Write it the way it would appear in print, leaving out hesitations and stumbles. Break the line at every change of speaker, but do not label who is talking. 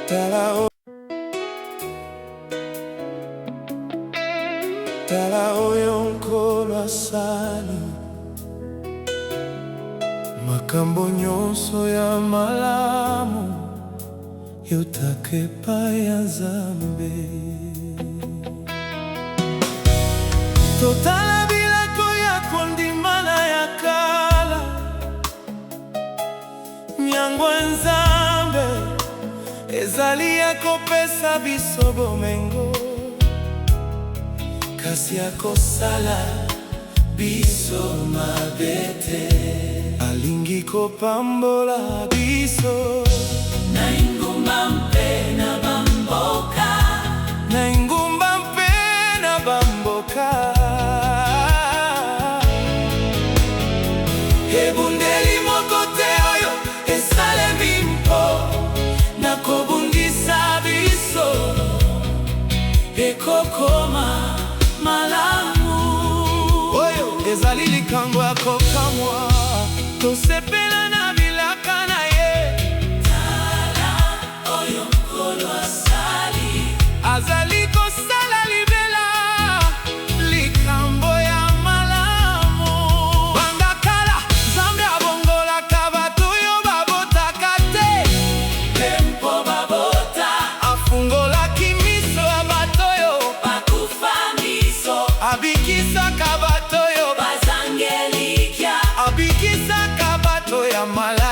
Tala oyo nkolo asali makambo nyonso ya malamu yotaka epai ya Nzambe. Totala bilako ya kondimana ya kala, nyangwa Nzambe ezali ya kopesa biso bomengo, kasi akosala biso mabe te. Alingi kopambola biso
na ingumba mpe na bamboka,
na ingumba mpe na bamboka. Ebundeli moko te oyo esalemi mpo na kobundisa biso, ekokoma malamu. Oyo ezali likambo ya kokamwa, tosepela na bilaka na ye.
Tala oyo nkolo asali,
azali kosala libela likambo ya malamu. Banda kala Nzambe abongolaka bato oyo babotaka te,
mpe mpo babota
afungolaki miso ya bato oyo
bakufa miso,
abikisaka bato oyo
bazangelikya,
abikisaka bato ya malamu.